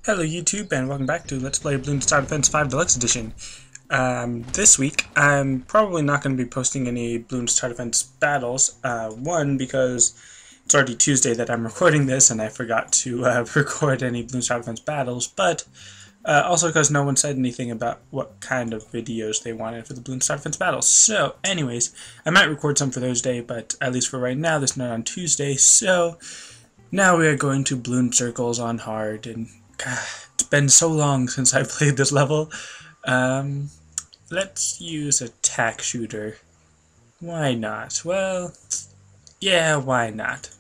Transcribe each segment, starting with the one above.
Hello YouTube and welcome back to Let's Play Bloons BTD5 Deluxe Edition. This week I'm probably not going to be posting any Bloons BTD battles. One, because it's already Tuesday that I'm recording this and I forgot to record any Bloons BTD battles, but also because no one said anything about what kind of videos they wanted for the Bloons BTD battles. So anyways, I might record some for Thursday, but at least for right now there's none on Tuesday, so now we are going to Bloon Circles on hard, and God, it's been so long since I played this level. Let's use a tack shooter. Why not? Well, yeah, why not?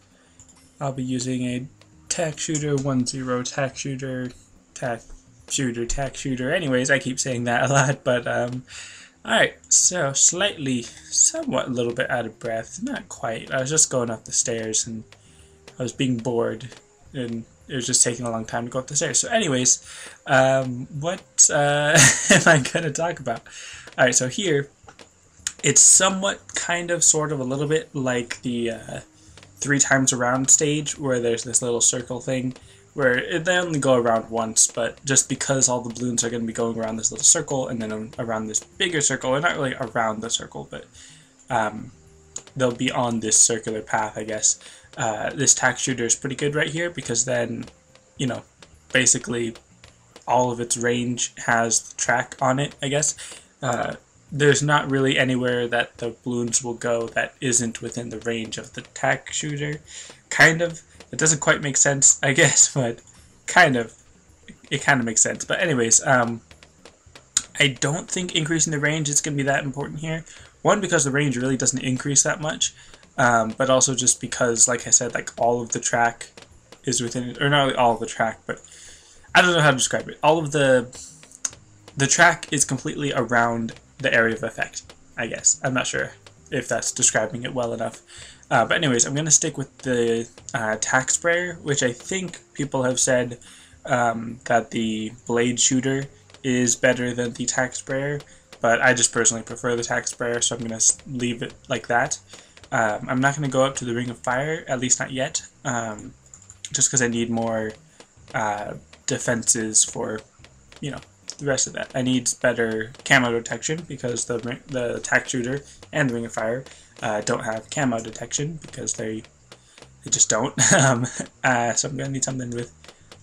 I'll be using a tack shooter, 1-0 tack shooter, tack shooter. Anyways, I keep saying that a lot, but alright, so somewhat a little bit out of breath. Not quite. I was just going up the stairs and I was being bored and it was just taking a long time to go up the stairs. So anyways, what am I going to talk about? Alright, so here, it's somewhat, kind of, sort of, a little bit like the 3 times around stage, where there's this little circle thing, where they only go around once, but just because all the balloons are going to be going around this little circle, and then around this bigger circle, or not really around the circle, but they'll be on this circular path, I guess. This tack shooter is pretty good right here because then, you know, basically all of its range has the track on it, I guess. There's not really anywhere that the balloons will go that isn't within the range of the tack shooter. Kind of. It doesn't quite make sense, I guess, but kind of. It kind of makes sense. But anyways, I don't think increasing the range is going to be that important here. One, because the range really doesn't increase that much. But also just because, like I said, like all of the track is within it, or not really all of the track, but I don't know how to describe it. All of the track is completely around the area of effect, I guess. I'm not sure if that's describing it well enough. But anyways, I'm going to stick with the tack sprayer, which I think people have said that the blade shooter is better than the tack sprayer, but I just personally prefer the tack sprayer, so I'm going to leave it like that. I'm not going to go up to the Ring of Fire, at least not yet, just because I need more defenses for, you know, the rest of that. I need better camo detection because the tack shooter and the Ring of Fire don't have camo detection because they just don't. So I'm going to need something with,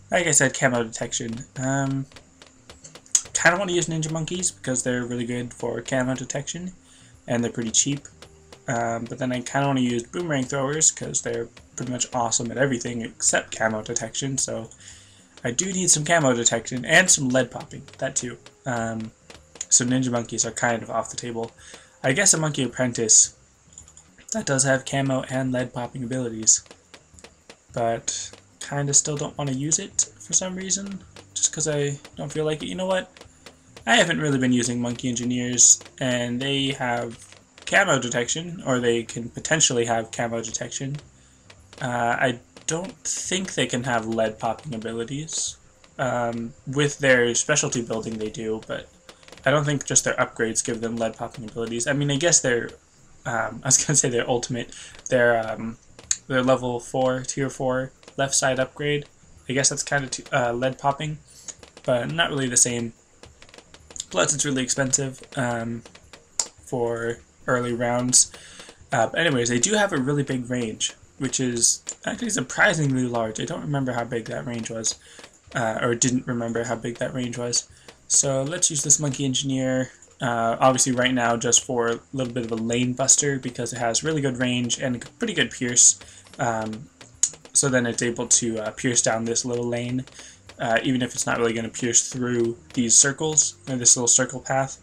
like I said, camo detection. Kind of want to use Ninja Monkeys because they're really good for camo detection and they're pretty cheap. But then I kind of want to use boomerang throwers because they're pretty much awesome at everything except camo detection, so I do need some camo detection and some lead popping, that too. So Ninja Monkeys are kind of off the table. I guess a Monkey Apprentice that does have camo and lead popping abilities, but kind of still don't want to use it for some reason, just because I don't feel like it. You know what? I haven't really been using Monkey Engineers, and they have camo detection, or they can potentially have camo detection. I don't think they can have lead popping abilities. With their specialty building they do, but I don't think just their upgrades give them lead popping abilities. I mean, I guess their, I was going to say their ultimate, their level 4, tier 4 left side upgrade, I guess that's kind of lead popping, but not really the same. Plus it's really expensive for early rounds. But anyways, they do have a really big range, which is actually surprisingly large. I don't remember how big that range was, or didn't remember how big that range was. So let's use this Monkey Engineer, obviously right now just for a little bit of a lane buster because it has really good range and a pretty good pierce. So then it's able to pierce down this little lane, even if it's not really going to pierce through these circles, or this little circle path.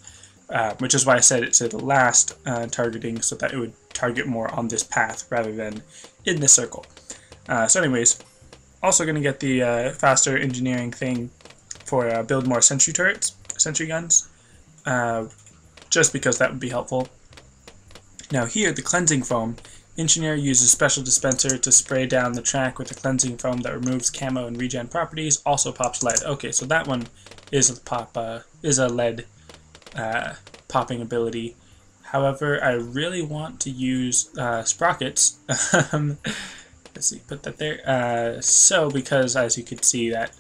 Which is why I set it to the last targeting, so that it would target more on this path rather than in this circle. So anyways, also going to get the faster engineering thing for build more sentry turrets, sentry guns, just because that would be helpful. Now here, the cleansing foam. Engineer uses special dispenser to spray down the track with a cleansing foam that removes camo and regen properties, also pops lead. Okay, so that one is a lead popping ability. However, I really want to use sprockets. Let's see, put that there. So because as you could see that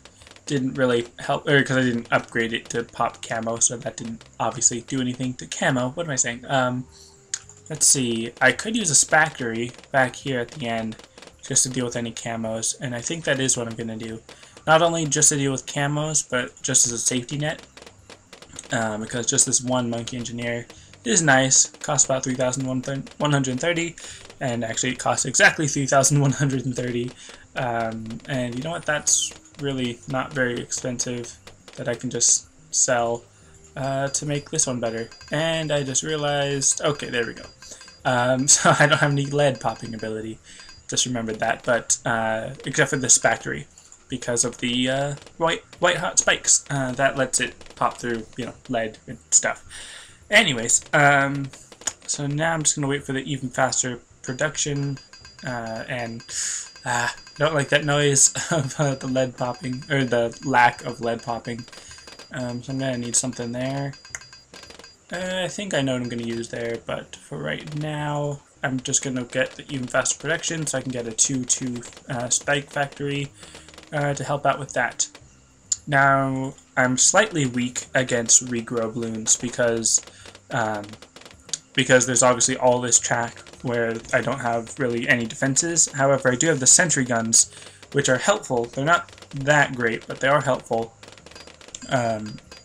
didn't really help, or because I didn't upgrade it to pop camo, so that didn't obviously do anything to camo. What am I saying? Let's see, I could use a Spactory back here at the end just to deal with any camos, and I think that is what I'm going to do. Not only just to deal with camos, but just as a safety net, because just this one Monkey Engineer is nice. Costs about 3,130, and actually it costs exactly 3,130. And you know what? That's really not very expensive that I can just sell to make this one better. And I just realized, okay, there we go. So I don't have any lead popping ability. Just remembered that, but except for this Spactory, because of the white hot spikes that lets it pop through, you know, lead and stuff. Anyways, so now I'm just gonna wait for the even faster production, and don't like that noise of the lead popping, or the lack of lead popping. So I'm gonna need something there. I think I know what I'm gonna use there, but for right now, I'm just gonna get the even faster production, so I can get a 2-2 spike factory to help out with that. Now, I'm slightly weak against regrow balloons because there's obviously all this track where I don't have really any defenses. However, I do have the sentry guns, which are helpful. They're not that great, but they are helpful.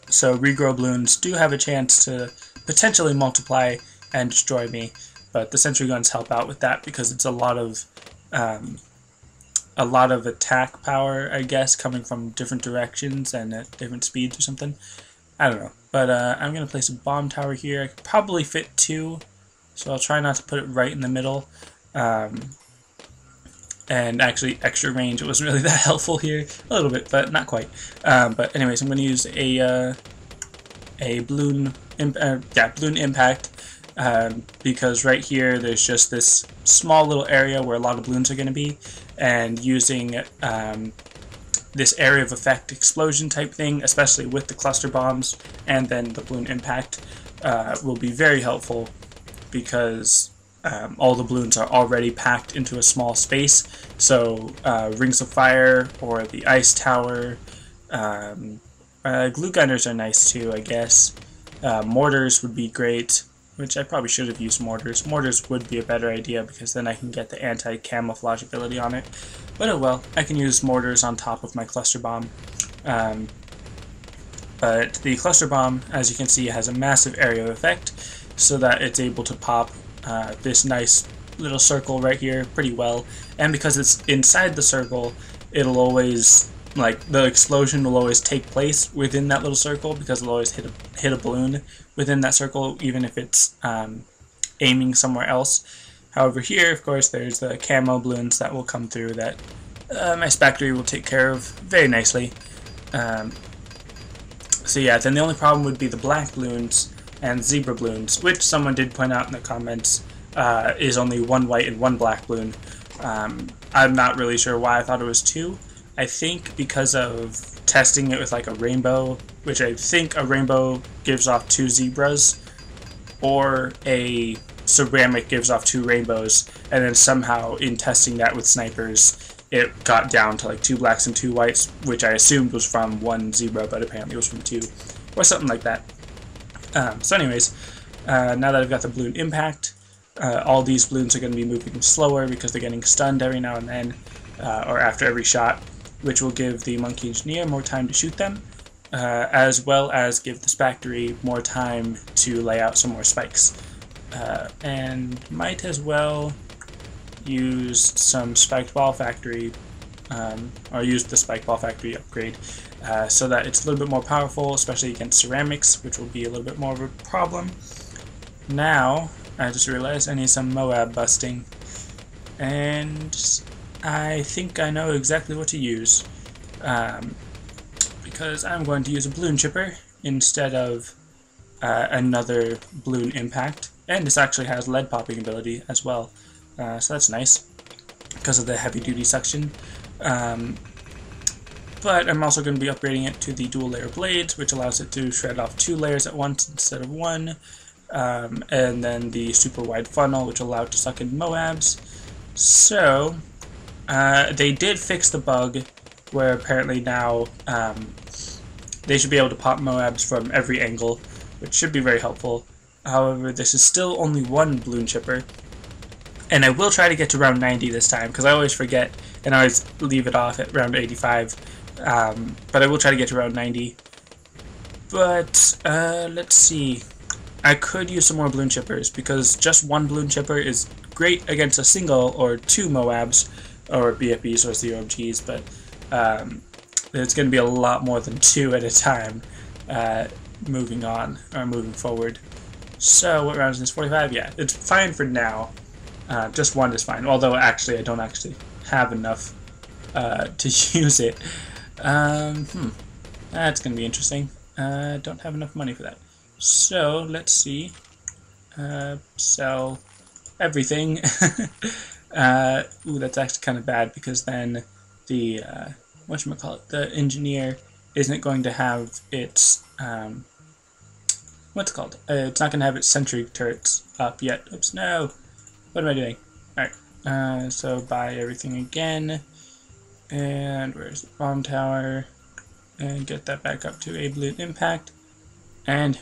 So regrow balloons do have a chance to potentially multiply and destroy me, but the sentry guns help out with that because it's a lot of attack power, I guess, coming from different directions and at different speeds or something. I don't know. But I'm going to place a bomb tower here. I could probably fit 2, so I'll try not to put it right in the middle. And actually, extra range, it wasn't really that helpful here. A little bit, but not quite. But anyways, I'm going to use a Bloon Impact. Because right here there's just this small little area where a lot of balloons are going to be, and using this area of effect explosion type thing, especially with the cluster bombs and then the Bloon Impact, will be very helpful because all the balloons are already packed into a small space. So Rings of Fire or the Ice Tower, glue gunners are nice too, I guess. Mortars would be great, which I probably should have used mortars. Mortars would be a better idea because then I can get the anti-camouflage ability on it. But oh well, I can use mortars on top of my cluster bomb. But the cluster bomb, as you can see, has a massive area of effect so that it's able to pop this nice little circle right here pretty well. And because it's inside the circle, it'll always, like, the explosion will always take place within that little circle because it'll always hit a balloon within that circle, even if it's aiming somewhere else. However, here, of course, there's the camo balloons that will come through that my Spactory will take care of very nicely. So yeah, then the only problem would be the black balloons and zebra balloons, which someone did point out in the comments is only 1 white and 1 black balloon. I'm not really sure why I thought it was 2. I think because of testing it with like a rainbow, which I think a rainbow gives off 2 zebras, or a ceramic gives off 2 rainbows, and then somehow in testing that with snipers, it got down to like 2 blacks and 2 whites, which I assumed was from 1 zebra, but apparently it was from 2, or something like that. So anyways, now that I've got the Bloon Impact, all these balloons are going to be moving slower because they're getting stunned every now and then, or after every shot, which will give the Monkey Engineer more time to shoot them, as well as give the Spactory more time to lay out some more spikes. And might as well use some Spiked Ball Factory, or use the Spiked Ball Factory upgrade, so that it's a little bit more powerful, especially against ceramics, which will be a little bit more of a problem. Now, I just realized I need some Moab busting, and I think I know exactly what to use, because I'm going to use a Bloon Chipper instead of another Bloon Impact, and this actually has lead popping ability as well, so that's nice because of the heavy duty suction. But I'm also going to be upgrading it to the dual layer blades, which allows it to shred off 2 layers at once instead of 1, and then the super wide funnel, which will allow it to suck in Moabs. So they did fix the bug where apparently now they should be able to pop Moabs from every angle, which should be very helpful. However, this is still only one Bloon chipper, and I will try to get to round 90 this time, because I always forget and I always leave it off at round 85. But I will try to get to round 90. But let's see. I could use some more Bloon chippers, because just one Bloon chipper is great against a single or two Moabs, or BFBs or ZOMGs, but it's going to be a lot more than two at a time moving forward. So what round is this? 45? Yeah, it's fine for now. Just one is fine, although actually I don't actually have enough to use it. That's going to be interesting. Don't have enough money for that. So let's see. Sell everything. Ooh, that's actually kind of bad, because then the the engineer isn't going to have its it's not going to have its sentry turrets up yet. Oops, no. What am I doing? Alright, so buy everything again, and where's the bomb tower, and get that back up to a Bloon impact, and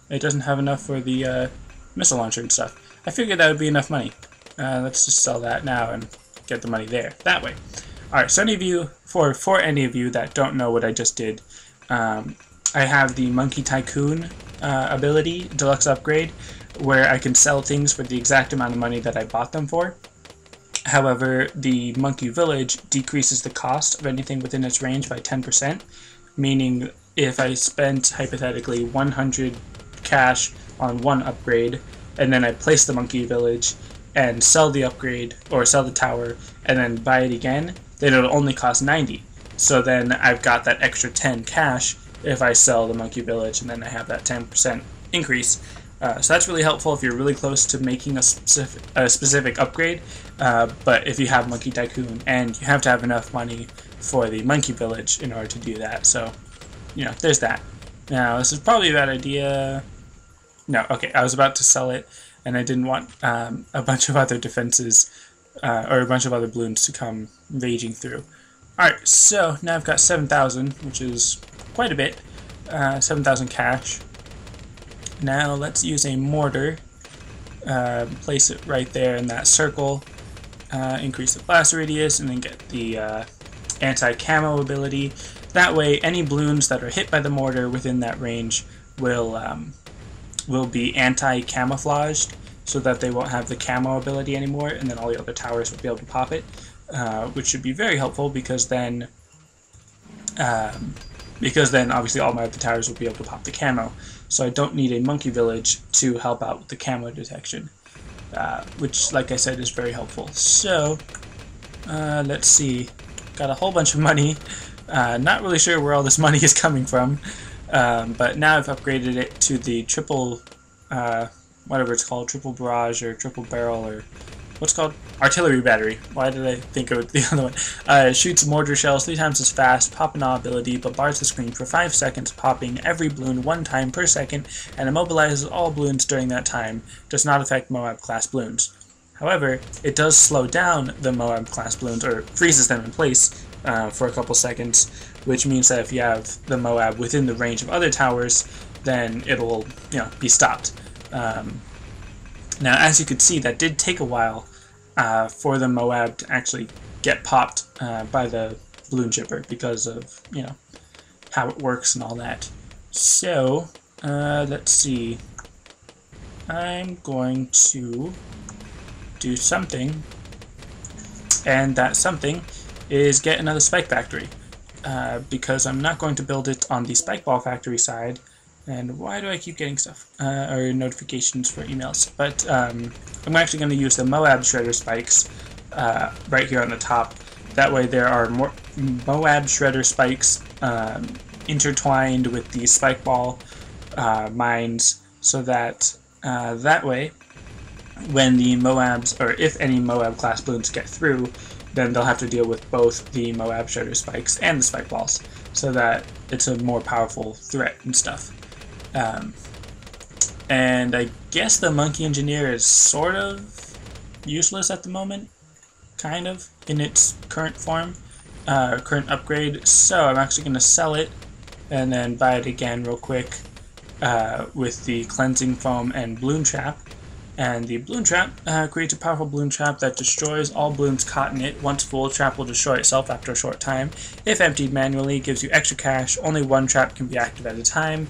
it doesn't have enough for the missile launcher and stuff. I figured that would be enough money. Let's just sell that now and get the money there, that way. Alright, so for any of you that don't know what I just did, I have the Monkey Tycoon ability, deluxe upgrade, where I can sell things for the exact amount of money that I bought them for. However, the Monkey Village decreases the cost of anything within its range by 10%, meaning if I spent, hypothetically, 100 cash on one upgrade, and then I place the Monkey Village and sell the upgrade, or sell the tower, and then buy it again, then it'll only cost 90. So then I've got that extra 10 cash if I sell the Monkey Village, and then I have that 10% increase. So that's really helpful if you're really close to making a specific upgrade, but if you have Monkey Tycoon, and you have to have enough money for the Monkey Village in order to do that. So, you know, there's that. Now, this is probably a bad idea. No, okay, I was about to sell it, and I didn't want a bunch of other defenses, or a bunch of other balloons to come raging through. Alright, so now I've got 7,000, which is quite a bit. 7,000 cash. Now let's use a mortar, place it right there in that circle, increase the blast radius, and then get the anti-camo ability. That way any balloons that are hit by the mortar within that range will be anti-camouflaged, so that they won't have the camo ability anymore, and then all the other towers will be able to pop it, which should be very helpful, because then obviously all my other towers will be able to pop the camo. So I don't need a Monkey Village to help out with the camo detection, which, like I said, is very helpful. So, let's see. Got a whole bunch of money. Not really sure where all this money is coming from, but now I've upgraded it to the triple, whatever it's called, triple barrage or triple barrel, or what's it called? Artillery battery. Why did I think of the other one? Shoots mortar shells 3 times as fast, pop and awe ability, but bars the screen for 5 seconds, popping every balloon 1 time per second, and immobilizes all balloons during that time. Does not affect Moab class balloons. However, it does slow down the Moab class balloons, or freezes them in place for a couple seconds, which means that if you have the Moab within the range of other towers, then it'll, be stopped. Now, as you could see, that did take a while for the Moab to actually get popped by the Bloon chipper, because of, how it works and all that. So, let's see. I'm going to do something, and that something is get another spike factory, because I'm not going to build it on the spike ball factory side. And why do I keep getting stuff, or notifications for emails? But I'm actually going to use the Moab Shredder spikes right here on the top. That way there are more Moab Shredder spikes intertwined with the spike ball mines, so that that way when the Moabs, or if any Moab class balloons get through, then they'll have to deal with both the Moab Shredder spikes and the spike balls, so that it's a more powerful threat and stuff. And I guess the Monkey Engineer is sort of useless at the moment, kind of, in its current form. current upgrade, so I'm actually going to sell it and then buy it again real quick with the cleansing foam and balloon trap. And the balloon trap creates a powerful balloon trap that destroys all balloons caught in it. Once full, trap will destroy itself after a short time. If emptied manually, it gives you extra cash. Only one trap can be active at a time.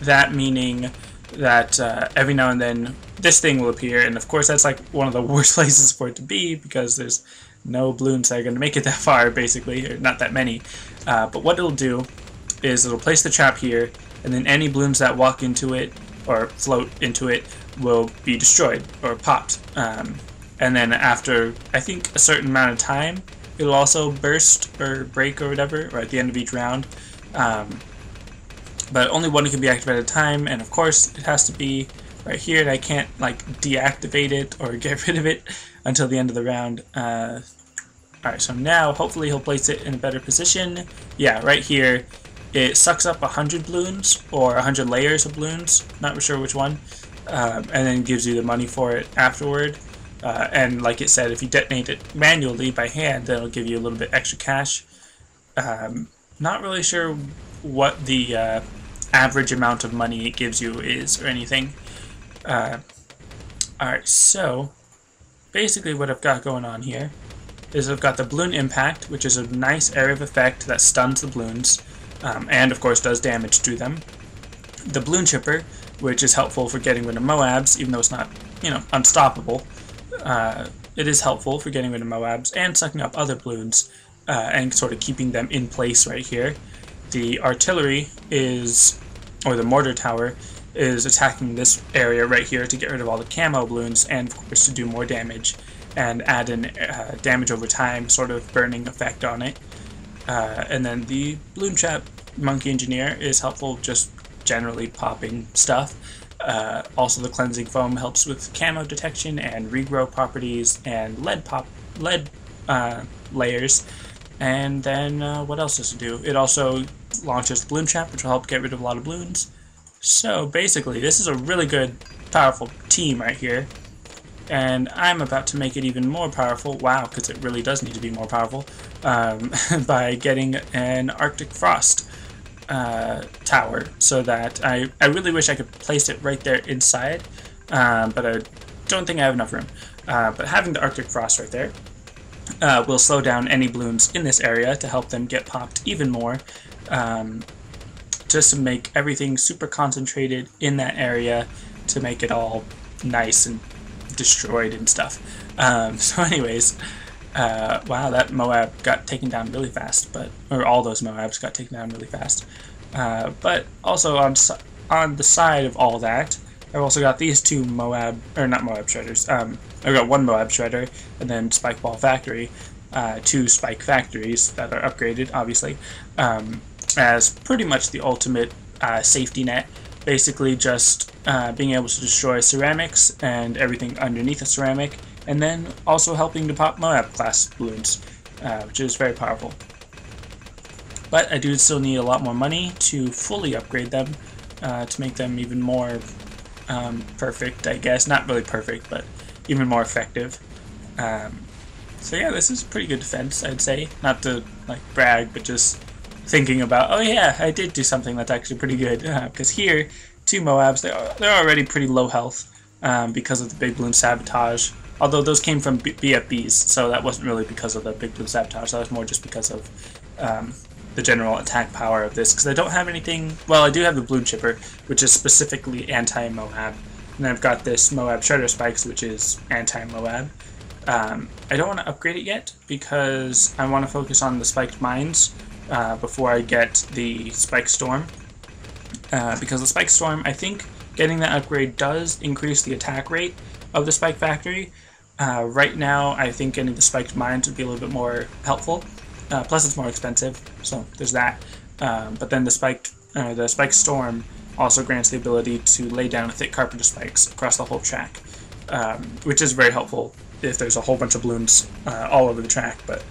That meaning that every now and then this thing will appear, and of course that's like one of the worst places for it to be because there's no balloons that are going to make it that far, basically, or not that many. But what it'll do is it'll place the trap here, and then any balloons that walk into it or float into it will be destroyed or popped. And then after, I think, a certain amount of time, it'll also burst or break or whatever, or at the end of each round. But only one can be activated at a time, and of course it has to be right here, and I can't like deactivate it or get rid of it until the end of the round. Alright, so now hopefully he'll place it in a better position. Yeah, right here it sucks up 100 balloons or 100 layers of balloons, not sure which one, and then gives you the money for it afterward. And like it said, if you detonate it manually by hand, then it'll give you a little bit extra cash. Not really sure what the average amount of money it gives you is or anything. Alright, so basically what I've got going on here is I've got the Bloon Impact, which is a nice area of effect that stuns the balloons, and of course does damage to them. The Bloon Chipper, which is helpful for getting rid of Moabs, even though it's not, you know, unstoppable. It is helpful for getting rid of Moabs and sucking up other balloons and sort of keeping them in place right here. The artillery is, or the mortar tower, is attacking this area right here to get rid of all the camo balloons and of course to do more damage and add in damage over time sort of burning effect on it. And then the balloon trap monkey engineer is helpful just generally popping stuff. Also the cleansing foam helps with camo detection and regrow properties and lead layers. And then what else does it do? It also launches the balloon trap, which will help get rid of a lot of balloons. So basically this is a really good powerful team right here, and I'm about to make it even more powerful, wow, because it really does need to be more powerful, by getting an Arctic Frost tower, so that I really wish I could place it right there inside, but I don't think I have enough room. But having the Arctic Frost right there will slow down any balloons in this area to help them get popped even more, just to make everything super concentrated in that area to make it all nice and destroyed and stuff. So anyways, wow, that Moab got taken down really fast, or all those Moabs got taken down really fast. But also on the side of all that, I've also got these two Moab, or not Moab shredders. I've got one Moab shredder and then Spike Ball Factory, two Spike Factories that are upgraded, obviously, as pretty much the ultimate safety net. Basically just being able to destroy ceramics and everything underneath a ceramic, and then also helping to pop Moab class balloons, which is very powerful. But I do still need a lot more money to fully upgrade them, to make them even more perfect, I guess. Not really perfect, but even more effective. So yeah, this is pretty good defense, I'd say. Not to like brag, but just thinking about, oh yeah, I did do something that's actually pretty good. Because here, two Moabs, they're already pretty low health because of the Big Bloon Sabotage. Although those came from BFBs, so that wasn't really because of the Big Bloon Sabotage. That was more just because of the general attack power of this. Because I don't have anything, well, I do have the Bloon Chipper, which is specifically anti-Moab. And then I've got this Moab Shredder Spikes, which is anti-Moab. I don't want to upgrade it yet because I want to focus on the Spiked Mines before I get the Spike Storm. Because the Spike Storm, I think getting that upgrade does increase the attack rate of the Spike Factory. Right now, I think getting the Spiked Mines would be a little bit more helpful. Plus, it's more expensive, so there's that. But then the Spike Storm also grants the ability to lay down a thick carpet of spikes across the whole track, which is very helpful if there's a whole bunch of balloons all over the track. But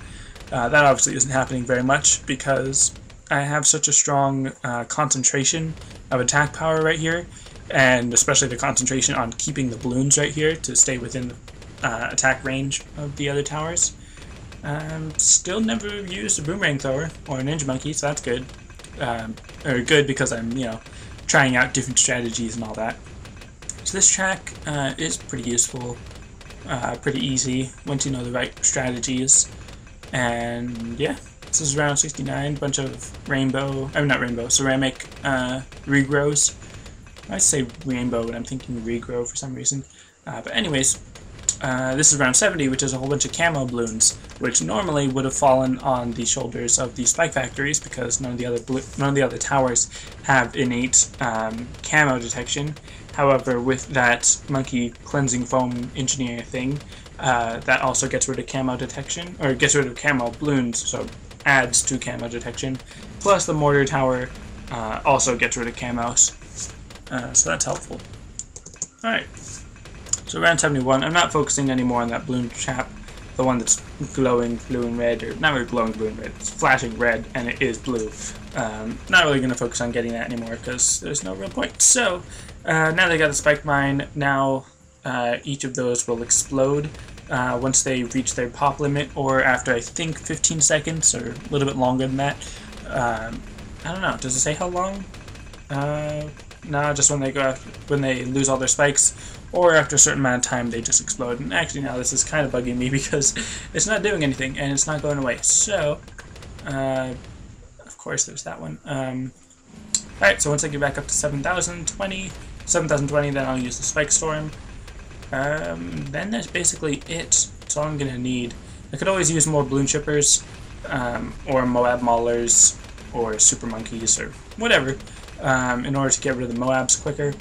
that obviously isn't happening very much because I have such a strong concentration of attack power right here, and especially the concentration on keeping the balloons right here to stay within the attack range of the other towers. Still never used a boomerang thrower or a ninja monkey, so that's good. Or good because I'm, trying out different strategies and all that. So this track is pretty useful, pretty easy once you know the right strategies. And yeah, this is round 69, bunch of ceramic regrows. I say rainbow, but I'm thinking regrow for some reason. But anyways, this is round 70, which is a whole bunch of camo balloons, which normally would have fallen on the shoulders of the spike factories because none of the other towers have innate camo detection. However, with that monkey cleansing foam engineer thing, that also gets rid of camo detection, or gets rid of camo balloons, so adds to camo detection. Plus the mortar tower also gets rid of camos, so that's helpful. Alright. So round 71, I'm not focusing anymore on that balloon trap, the one that's glowing blue and red, or not really glowing blue and red, it's flashing red and it is blue. Not really going to focus on getting that anymore because there's no real point. So now they got a spike mine, now each of those will explode once they reach their pop limit, or after I think 15 seconds, or a little bit longer than that. I don't know, does it say how long? No, just when they lose all their spikes, or after a certain amount of time they just explode. And actually now this is kind of bugging me because it's not doing anything and it's not going away. So, of course there's that one. Alright, so once I get back up to 7,020, then I'll use the spike storm. Then that's basically it. That's all I'm going to need. I could always use more balloon chippers, or Moab maulers, or super monkeys, or whatever, in order to get rid of the Moabs quicker.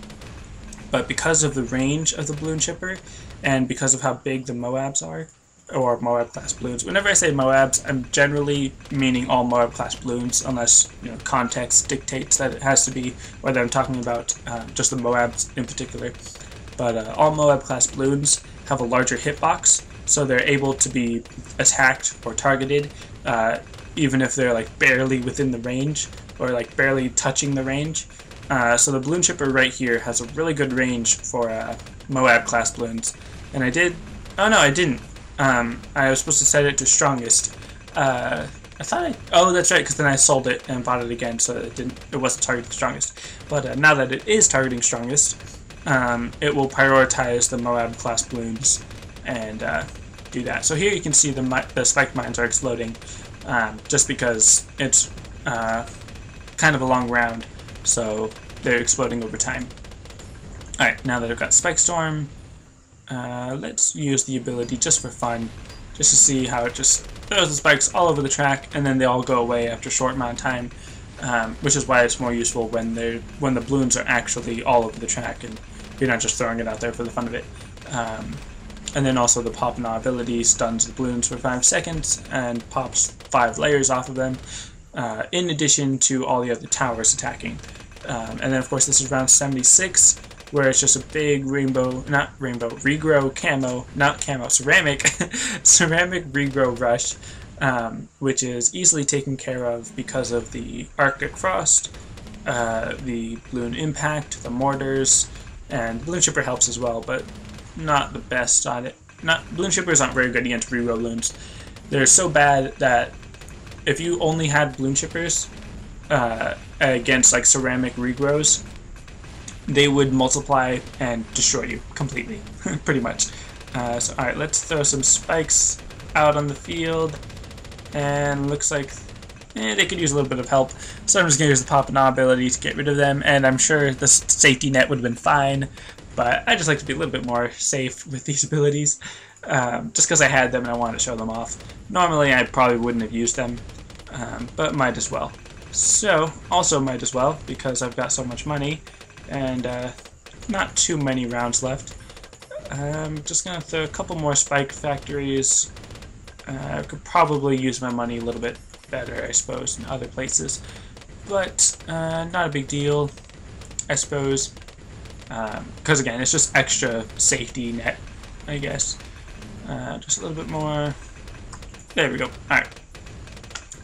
But because of the range of the balloon chipper, and because of how big the Moabs are, or Moab class balloons. Whenever I say Moabs, I'm generally meaning all Moab class balloons, unless context dictates that it has to be, whether I'm talking about just the Moabs in particular. But all Moab class balloons have a larger hitbox, so they're able to be attacked or targeted, even if they're like barely within the range, or like barely touching the range. So the balloon chipper right here has a really good range for Moab class balloons. And I did, oh no I didn't, I was supposed to set it to strongest. I thought oh that's right, because then I sold it and bought it again, so it wasn't targeting strongest. But now that it is targeting strongest, it will prioritize the Moab class balloons and do that. So here you can see the spike mines are exploding, just because it's kind of a long round. So they're exploding over time. Alright, now that I've got Spike Storm, let's use the ability just for fun, just to see how it just throws the spikes all over the track, and then they all go away after a short amount of time, which is why it's more useful when the balloons are actually all over the track, and you're not just throwing it out there for the fun of it. And then also the Pop Na ability stuns the balloons for 5 seconds, and pops 5 layers off of them, in addition to all the other towers attacking. And then of course this is round 76, where it's just a big regrow camo, not camo, ceramic, ceramic regrow rush, which is easily taken care of because of the Arctic Frost, the Bloon Impact, the mortars, and Balloon Chipper helps as well, but not the best on it. Balloon Chippers aren't very good against regrow balloons. They're so bad that if you only had balloon chippers against like ceramic regrows, they would multiply and destroy you completely, pretty much. So alright, let's throw some spikes out on the field, and looks like they could use a little bit of help. So I'm just going to use the Pop Na ability to get rid of them, and I'm sure the safety net would have been fine, but I just like to be a little bit more safe with these abilities, just because I had them and I wanted to show them off. Normally I probably wouldn't have used them, but might as well. So, also might as well, because I've got so much money, and not too many rounds left. I'm just going to throw a couple more spike factories. I could probably use my money a little bit better, I suppose, in other places. But, not a big deal, I suppose. Because again, it's just extra safety net, I guess. Just a little bit more. There we go. Alright.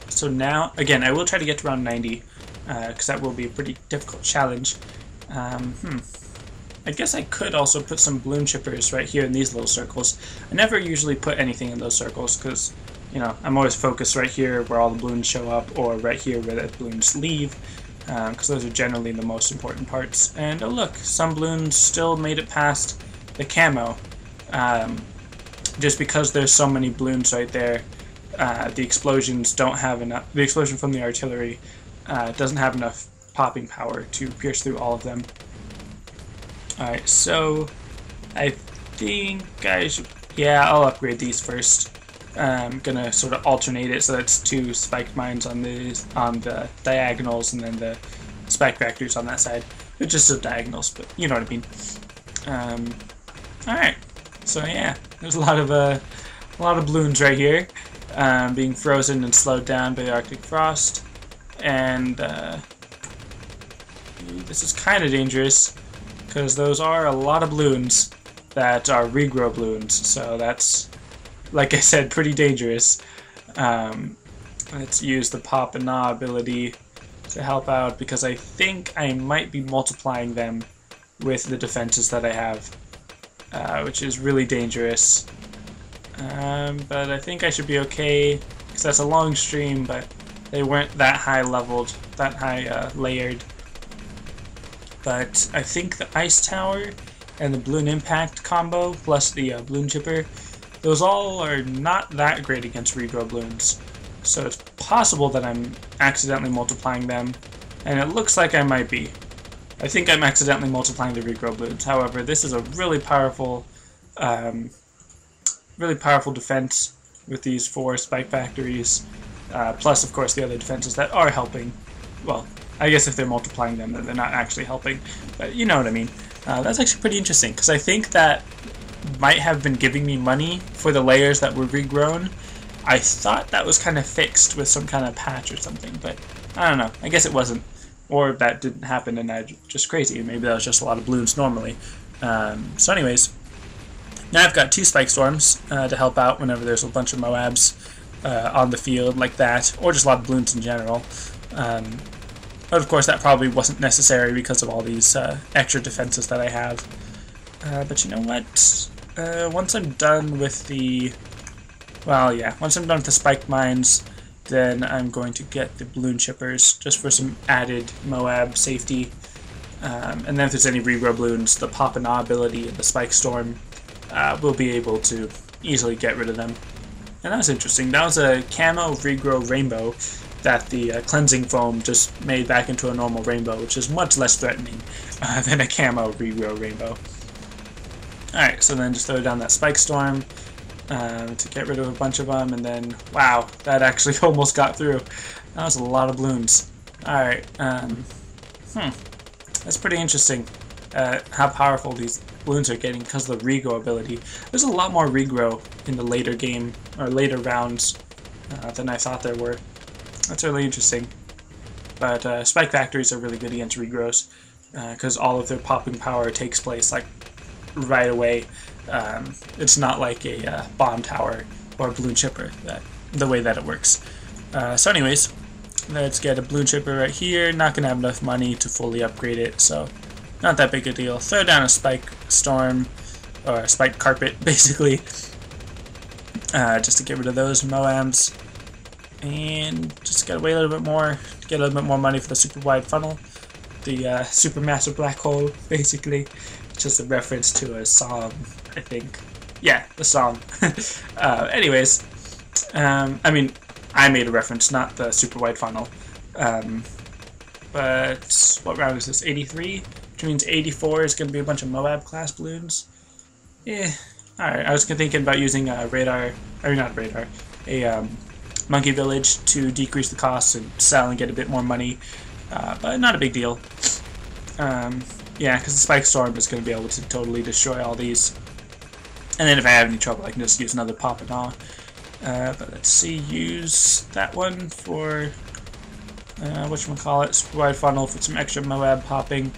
So now, again, I will try to get to around 90, because that will be a pretty difficult challenge. I guess I could also put some balloon chippers right here in these little circles. I never usually put anything in those circles, because you know, I'm always focused right here where all the balloons show up, or right here where the balloons leave, because those are generally the most important parts. And oh look, some balloons still made it past the camo. Just because there's so many balloons right there, the explosions don't have enough. The explosion from the artillery doesn't have enough popping power to pierce through all of them. Alright, so I think I should, yeah, I'll upgrade these first. I'm gonna sort of alternate it so that's 2 spiked mines on the diagonals, and then the spike factories on that side. They're just the diagonals, but you know what I mean. Alright, so yeah, there's a lot of balloons right here, being frozen and slowed down by the Arctic frost, and this is kind of dangerous because those are a lot of balloons that are regrow balloons, so that's, like I said, pretty dangerous. Let's use the pop and gnaw ability to help out, because I think I might be multiplying them with the defenses that I have, which is really dangerous. But I think I should be okay, because that's a long stream, but they weren't that high leveled, that high layered. But I think the ice tower and the balloon impact combo plus the balloon chipper, those all are not that great against regrow balloons. So it's possible that I'm accidentally multiplying them, and it looks like I might be. I think I'm accidentally multiplying the regrow balloons. However, this is a really powerful defense with these 4 spike factories, plus of course the other defenses that are helping. Well, I guess if they're multiplying them, then they're not actually helping, but you know what I mean. That's actually pretty interesting, because I think that might have been giving me money for the layers that were regrown. I thought that was kind of fixed with some kind of patch or something, but I don't know. I guess it wasn't, or that didn't happen and I'm just crazy. Maybe that was just a lot of balloons normally. So anyways, now I've got 2 spike storms to help out whenever there's a bunch of Moabs on the field like that, or just a lot of balloons in general. But of course that probably wasn't necessary because of all these extra defenses that I have. But you know what? Once I'm done with the... Well, yeah, once I'm done with the spiked mines, then I'm going to get the balloon chippers just for some added Moab safety. And then if there's any regrow balloons, the pop and gnaw ability and the spike storm will be able to easily get rid of them. And that was interesting. That was a camo regrow rainbow that the cleansing foam just made back into a normal rainbow, which is much less threatening than a camo regrow rainbow. Alright, so then just throw down that spike storm to get rid of a bunch of them, and then, wow, that actually almost got through. That was a lot of balloons. Alright, that's pretty interesting, how powerful these balloons are getting because of the regrow ability. There's a lot more regrow in the later game, or later rounds, than I thought there were. That's really interesting. But spike factories are really good against regrows, because all of their popping power takes place like right away. It's not like a bomb tower or a balloon chipper, the way that it works. So anyways, let's get a balloon chipper right here. Not going to have enough money to fully upgrade it, so not that big a deal. Throw down a spike storm, or a spike carpet, basically, just to get rid of those Moabs. And just gotta wait a little bit more to get a little bit more money for the super wide funnel. The supermassive black hole, basically. Just a reference to a song, I think. Yeah, the song. Anyways, I mean, I made a reference, not the super wide funnel. But what round is this? 83? Which means 84 is going to be a bunch of Moab class balloons. Yeah, alright. I was thinking about using a radar, or not radar, a monkey village to decrease the costs and sell and get a bit more money, but not a big deal. Yeah, because the spike storm is going to be able to totally destroy all these. And then if I have any trouble, I can just use another pop and gnaw. But let's see, use that one for whatchamacallit, super wide funnel for some extra Moab popping.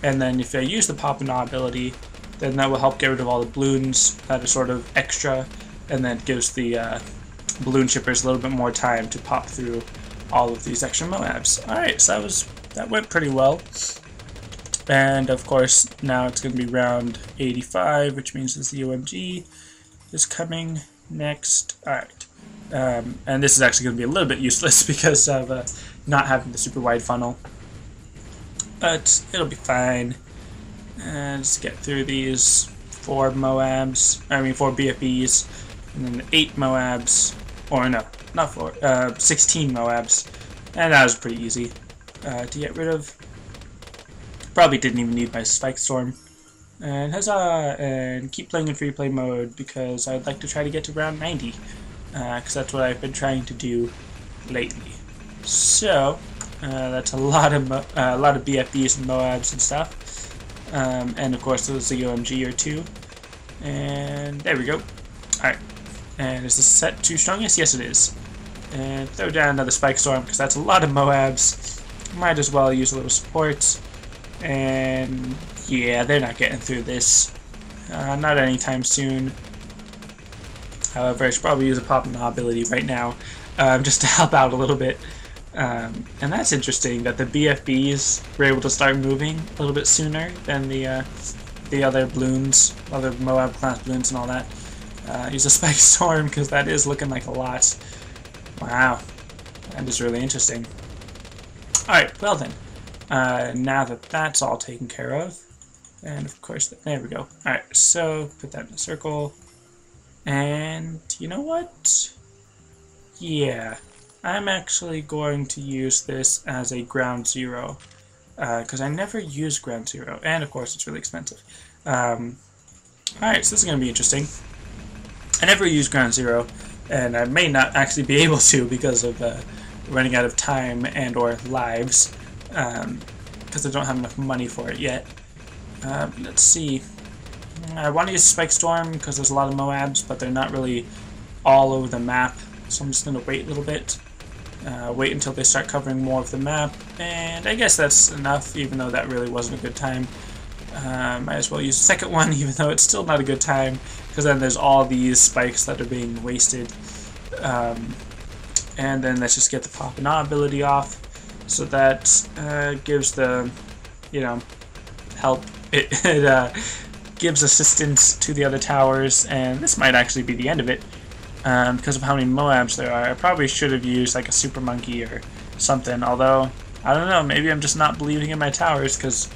And then if I use the pop and gnaw ability, then that will help get rid of all the balloons that are sort of extra, and then gives the balloon chippers a little bit more time to pop through all of these extra Moabs. Alright, so that went pretty well. And of course, now it's going to be round 85, which means the OMG is coming next. Alright, And this is actually going to be a little bit useless because of not having the super wide funnel. But it'll be fine. And just get through these 4 BFBs, and then 8 Moabs, or no, not 4, 16 Moabs. And that was pretty easy to get rid of. Probably didn't even need my Spike Storm. And huzzah! And keep playing in free play mode because I'd like to try to get to round 90. Because that's what I've been trying to do lately. So that's a lot of BFBs and Moabs and stuff. And of course there's a OMG or 2. And there we go. Alright. And is this set too strongest? Yes it is. And throw down another Spike Storm because that's a lot of Moabs. Might as well use a little support. And yeah, they're not getting through this. Not anytime soon. However, I should probably use a Pop-and-Awe ability right now just to help out a little bit. And that's interesting that the BFBs were able to start moving a little bit sooner than the other Bloons, other Moab class Bloons and all that. Use a Spike Storm because that is looking like a lot. Wow, that is really interesting. Alright, well then, now that that's all taken care of, and of course, there we go. Alright, so put that in a circle, and you know what? Yeah, I'm actually going to use this as a ground zero, because I never use ground zero, and of course it's really expensive. Alright, so this is going to be interesting. I never use ground zero, and I may not actually be able to because of running out of time and or lives, because I don't have enough money for it yet. Let's see. I want to use Spike Storm because there's a lot of Moabs, but they're not really all over the map, so I'm just going to wait a little bit. Wait until they start covering more of the map, and I guess that's enough, even though that really wasn't a good time. Might as well use the second one, even though it's still not a good time, because then there's all these spikes that are being wasted. And then let's just get the Pop-and-Awe ability off, so that gives the, help. It gives assistance to the other towers, and this might actually be the end of it. Because of how many Moabs there are. I probably should have used like a Super Monkey or something, although, I don't know, maybe I'm just not believing in my towers, because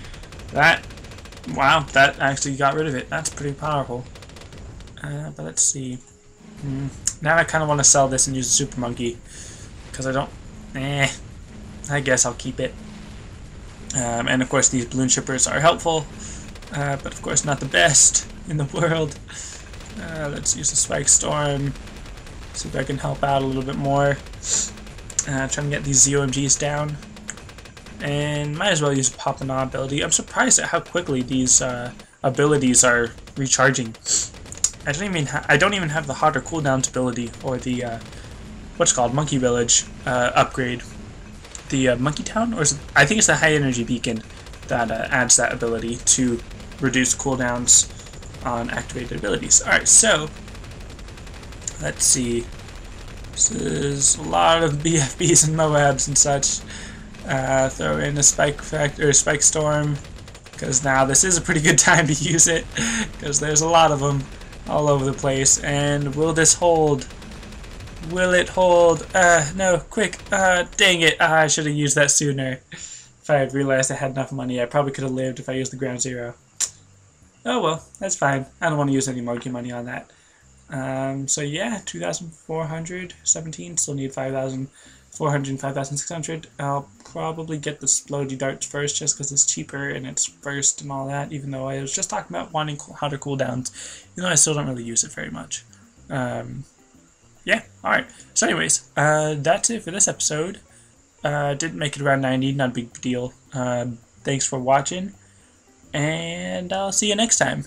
wow, that actually got rid of it. That's pretty powerful. But let's see. Now I kind of want to sell this and use a Super Monkey, because I don't, I guess I'll keep it. And of course these balloon shippers are helpful, but of course not the best in the world. Let's use the Spike Storm. See if I can help out a little bit more. Trying to get these ZOMGs down. And might as well use a Pop-and-Awe ability. I'm surprised at how quickly these abilities are recharging. I don't even have the hotter cooldowns ability, or the what's it called, Monkey Village upgrade. The Monkey Town, or is it, I think it's the High Energy Beacon that adds that ability to reduce cooldowns on activated abilities. Alright, so let's see. This is a lot of BFBs and Moabs and such. Throw in a Spike Storm, because now this is a pretty good time to use it, because there's a lot of them all over the place. And will this hold? Will it hold? No, quick. Dang it. I should have used that sooner. If I had realized I had enough money, I probably could have lived if I used the ground zero. Oh well, that's fine. I don't want to use any monkey money on that. So yeah, 2,417. Still need 5,400 and 5,600. I'll probably get the Splody Darts first, just because it's cheaper and it's first and all that, even though I was just talking about wanting hotter cooldowns, even though I still don't really use it very much. Yeah, alright. So anyways, that's it for this episode. Didn't make it around 90, not a big deal. Thanks for watching, and I'll see you next time.